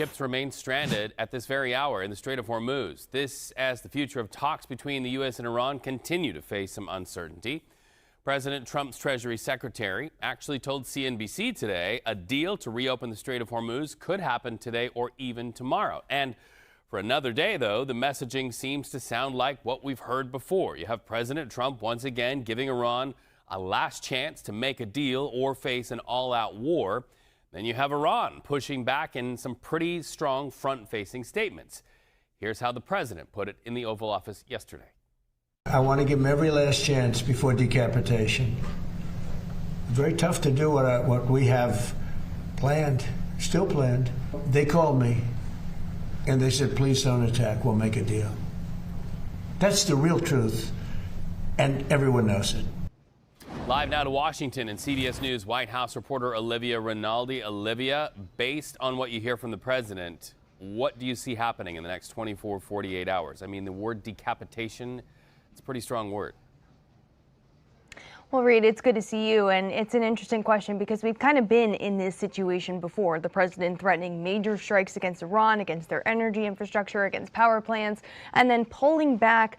ships remain stranded at this very hour in the Strait of Hormuz. This as the future of talks between the U.S. and Iran continue to face some uncertainty. President Trump's Treasury Secretary actually told CNBC today a deal to reopen the Strait of Hormuz could happen today or even tomorrow. And for another day, though, the messaging seems to sound like what we've heard before. You have President Trump once again giving Iran a last chance to make a deal or face an all-out war. Then you have Iran pushing back in some pretty strong front-facing statements. Here's how the president put it in the Oval Office yesterday. I want to give them every last chance before decapitation. Very tough to do what we have planned, still planned. They called me and they said, please don't attack, we'll make a deal. That's the real truth, and everyone knows it. Live now to Washington and CBS News White House reporter Olivia Rinaldi. Olivia, based on what you hear from the president, what do you see happening in the next 24, 48 hours? I mean, the word decapitation, it's a pretty strong word. Well, Reed, it's good to see you, and it's an interesting question because we've kind of been in this situation before. The president threatening major strikes against Iran, against their energy infrastructure, against power plants, and then pulling back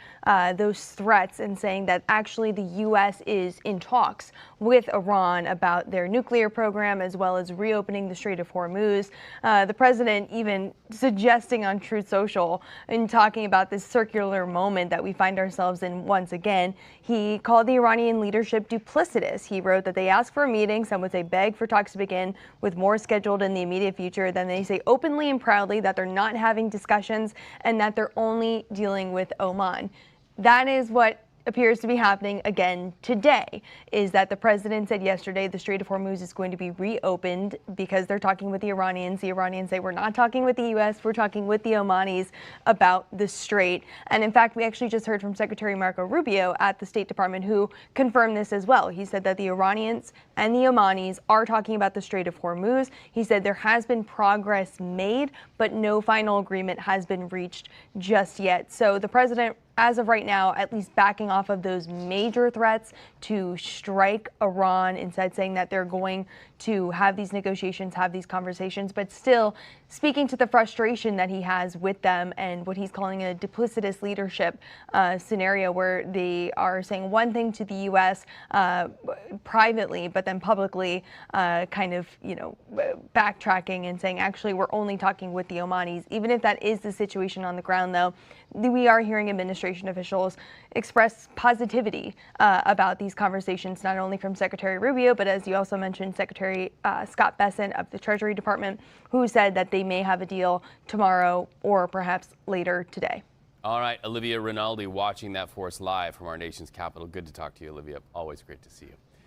those threats and saying that actually the U.S. is in talks with Iran about their nuclear program as well as reopening the Strait of Hormuz. The president even suggesting on Truth Social and talking about this circular moment that we find ourselves in once again. He called the Iranian leadership duplicitous. He wrote that they asked for a meeting, some would say beg for talks to begin, with more scheduled in the immediate future. Then they say openly and proudly that they're not having discussions and that they're only dealing with Oman. That is what appears to be happening again today, is that the president said yesterday the Strait of Hormuz is going to be reopened because they're talking with the Iranians. The Iranians say we're not talking with the U.S., we're talking with the Omanis about the strait. And in fact, we actually just heard from Secretary Marco Rubio at the State Department who confirmed this as well. He said that the Iranians and the Omanis are talking about the Strait of Hormuz. He said there has been progress made, but no final agreement has been reached just yet. So the president, as of right now, at least backing off of those major threats to strike Iran, instead saying that they're going to have these negotiations, have these conversations, but still speaking to the frustration that he has with them and what he's calling a duplicitous leadership scenario where they are saying one thing to the U.S. Privately, but then publicly kind of, backtracking and saying, actually, we're only talking with the Omanis. Even if that is the situation on the ground, though, we are hearing administration officials express positivity about these conversations, not only from Secretary Rubio, but as you also mentioned, Secretary Scott Bessent of the Treasury Department, who said that they may have a deal tomorrow or perhaps later today. All right, Olivia Rinaldi watching that for us live from our nation's capital. Good to talk to you, Olivia. Always great to see you.